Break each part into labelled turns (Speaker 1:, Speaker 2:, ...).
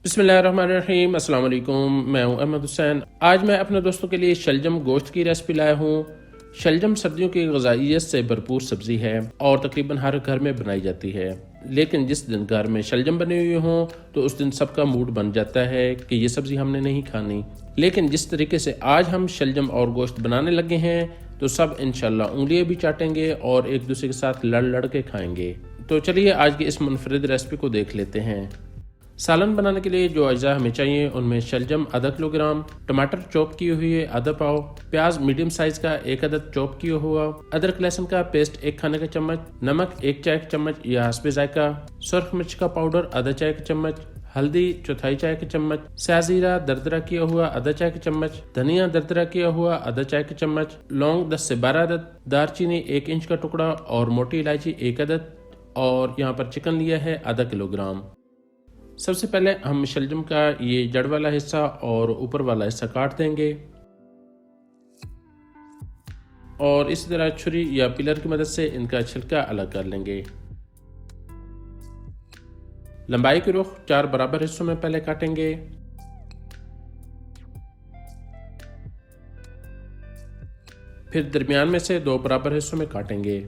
Speaker 1: बिस्मिल्लाहिर्रहमानिर्रहीम, अस्सलाम वालेकुम। मैं हूं अहमद हुसैन। आज मैं अपने दोस्तों के लिए शलजम गोश्त की रेसिपी लाया हूं। शलजम सर्दियों की ग़िज़ाइयत से भरपूर सब्ज़ी है और तकरीबन हर घर में बनाई जाती है। लेकिन जिस दिन घर में शलजम बने हुए हों तो उस दिन सबका मूड बन जाता है कि ये सब्ज़ी हमने नहीं खानी। लेकिन जिस तरीके से आज हम शलजम और गोश्त बनाने लगे हैं तो सब इंशाल्लाह उंगलियां भी चाटेंगे और एक दूसरे के साथ लड़ लड़ के खाएंगे। तो चलिए आज की इस मुनफरिद रेसिपी को देख लेते हैं। सालन बनाने के लिए जो अज्जा हमें चाहिए उनमें शलजम आधा किलोग्राम, टमाटर चॉप किए हुए आधा पाव, प्याज मीडियम साइज का एक अदद चॉप किया हुआ, अदरक लहसुन का पेस्ट 1 खाने का चम्मच, नमक 1 चाय का चम्मच या हस्बे जायका, सुर्ख मिर्च का पाउडर आधा चाय का चम्मच, हल्दी चौथाई चाय का चम्मच, शाहजीरा दरदरा किया हुआ आधा चाय का चम्मच, धनिया दरदरा किया हुआ आधा चाय का चम्मच, लौंग 10 से 12 अदद, दालचीनी 1 इंच का टुकड़ा और मोटी इलायची 1 अदद। और यहाँ पर चिकन लिया है आधा किलोग्राम। सबसे पहले हम शलजम का ये जड़ वाला हिस्सा और ऊपर वाला हिस्सा काट देंगे और इसी तरह छुरी या पिलर की मदद से इनका छिलका अलग कर लेंगे। लंबाई के रुख 4 बराबर हिस्सों में पहले काटेंगे। फिर दरमियान में से 2 बराबर हिस्सों में काटेंगे।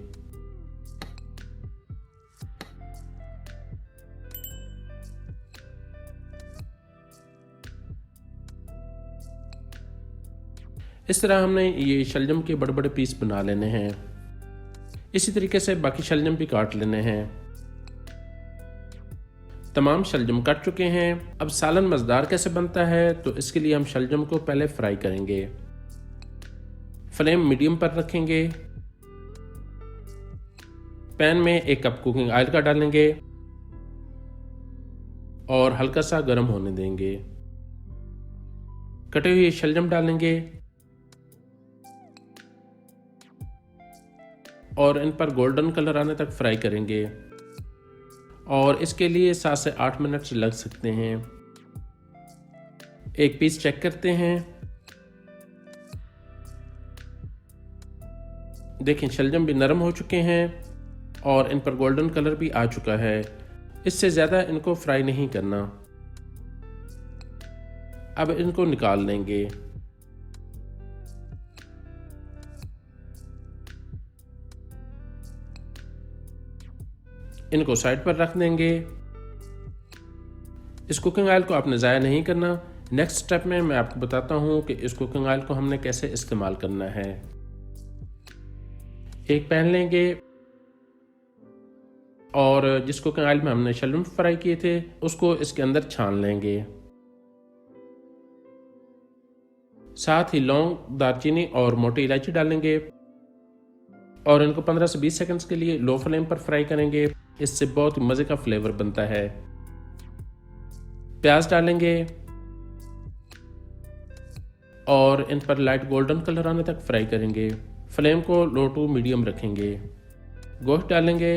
Speaker 1: इस तरह हमने ये शलजम के बड़े बड़े पीस बना लेने हैं। इसी तरीके से बाकी शलजम भी काट लेने हैं। तमाम शलजम कट चुके हैं। अब सालन मज़ेदार कैसे बनता है तो इसके लिए हम शलजम को पहले फ्राई करेंगे। फ्लेम मीडियम पर रखेंगे। पैन में 1 कप कुकिंग ऑयल का डालेंगे और हल्का सा गर्म होने देंगे। कटे हुए शलजम डालेंगे और इन पर गोल्डन कलर आने तक फ्राई करेंगे और इसके लिए 7 से 8 मिनट लग सकते हैं। एक पीस चेक करते हैं। देखें शलजम भी नरम हो चुके हैं और इन पर गोल्डन कलर भी आ चुका है। इससे ज़्यादा इनको फ्राई नहीं करना। अब इनको निकाल लेंगे। इनको साइड पर रख देंगे। इस कुकिंग ऑयल को आपने ज़ाया नहीं करना। नेक्स्ट स्टेप में मैं आपको बताता हूँ कि इस कुकिंग ऑयल को हमने कैसे इस्तेमाल करना है। एक पैन लेंगे और जिस कुकिंग ऑयल में हमने शलजम फ्राई किए थे उसको इसके अंदर छान लेंगे। साथ ही लौंग, दालचीनी और मोटी इलायची डालेंगे और इनको 15 से 20 सेकंड्स के लिए लो फ्लेम पर फ्राई करेंगे। इससे बहुत मज़े का फ्लेवर बनता है। प्याज डालेंगे और इन पर लाइट गोल्डन कलर आने तक फ्राई करेंगे। फ्लेम को लो टू मीडियम रखेंगे। गोश्त डालेंगे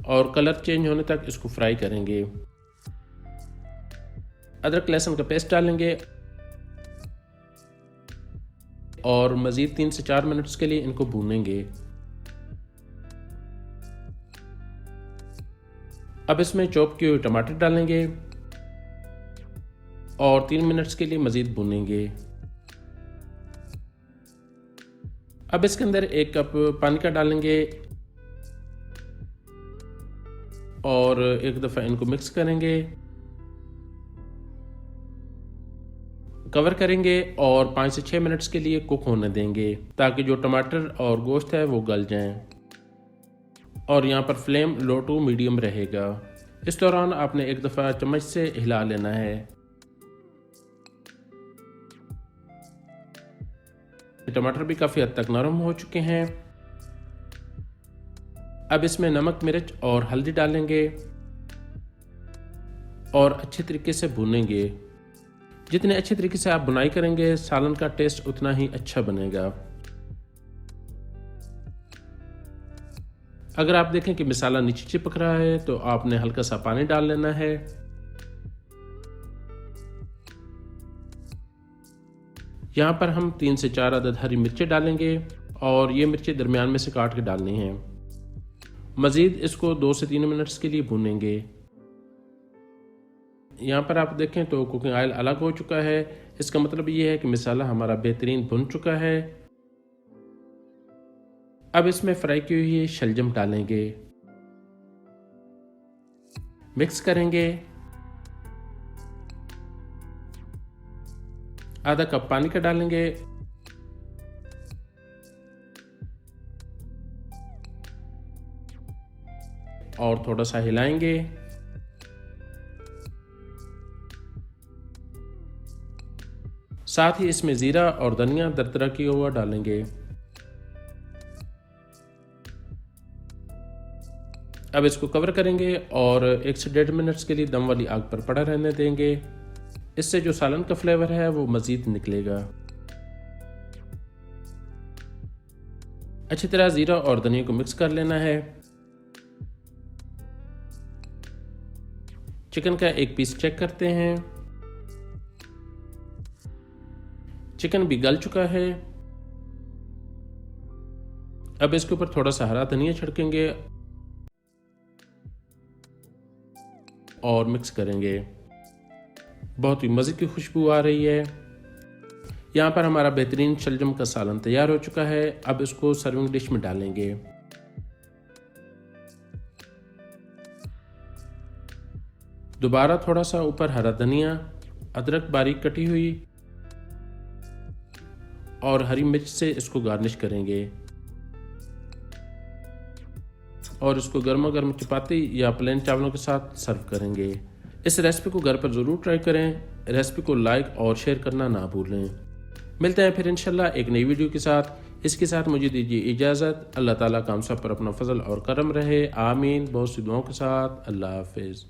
Speaker 1: और कलर चेंज होने तक इसको फ्राई करेंगे। अदरक लहसुन का पेस्ट डालेंगे और मज़ीद 3 से 4 मिनट्स के लिए इनको भूनेंगे। अब इसमें चॉप किए हुए टमाटर डालेंगे और 3 मिनट्स के लिए मज़ीद भूनेंगे। अब इसके अंदर 1 कप पानी का डालेंगे और एक दफ़ा इनको मिक्स करेंगे, कवर करेंगे और 5 से 6 मिनट्स के लिए कुक होने देंगे ताकि जो टमाटर और गोश्त है वो गल जाएं। और यहाँ पर फ्लेम लो टू मीडियम रहेगा। इस दौरान आपने एक दफ़ा चम्मच से हिला लेना है। टमाटर भी काफ़ी हद तक नरम हो चुके हैं। अब इसमें नमक, मिर्च और हल्दी डालेंगे और अच्छे तरीके से भूनेंगे। जितने अच्छे तरीके से आप बुनाई करेंगे सालन का टेस्ट उतना ही अच्छा बनेगा। अगर आप देखें कि मसाला नीचे चिपक रहा है तो आपने हल्का सा पानी डाल लेना है। यहाँ पर हम 3 से 4 अदद हरी मिर्चें डालेंगे और ये मिर्चें दरमियान में से काट के डालनी हैं। मज़ीद इसको 2 से 3 मिनट्स के लिए भूनेंगे। यहाँ पर आप देखें तो कुकिंग ऑयल अलग हो चुका है। इसका मतलब ये है कि मसाला हमारा बेहतरीन भुन चुका है। अब इसमें फ्राई की हुई शलजम डालेंगे, मिक्स करेंगे। आधा कप पानी का डालेंगे और थोड़ा सा हिलाएंगे। साथ ही इसमें जीरा और धनिया दरदरा किया हुआ डालेंगे। अब इसको कवर करेंगे और 1 से 1.5 मिनट्स के लिए दम वाली आग पर पड़ा रहने देंगे। इससे जो सालन का फ्लेवर है वो मजीद निकलेगा। अच्छी तरह जीरा और धनिया को मिक्स कर लेना है। चिकन का एक पीस चेक करते हैं। चिकन भी गल चुका है। अब इसके ऊपर थोड़ा सा हरा धनिया छिड़केंगे और मिक्स करेंगे। बहुत ही मज़े की खुशबू आ रही है। यहाँ पर हमारा बेहतरीन शलजम का सालन तैयार हो चुका है। अब इसको सर्विंग डिश में डालेंगे। दोबारा थोड़ा सा ऊपर हरा धनिया, अदरक बारीक कटी हुई और हरी मिर्च से इसको गार्निश करेंगे और इसको गर्मा गर्म चपाती या प्लेन चावलों के साथ सर्व करेंगे। इस रेसिपी को घर पर ज़रूर ट्राई करें। रेसिपी को लाइक और शेयर करना ना भूलें। मिलते हैं फिर इंशाल्लाह एक नई वीडियो के साथ। इसके साथ मुझे दीजिए इजाज़त। अल्लाह ताला का हम सब पर अपना फजल और करम रहे। आमीन। बहुत सी दुआओं के साथ। अल्लाह हाफिज़।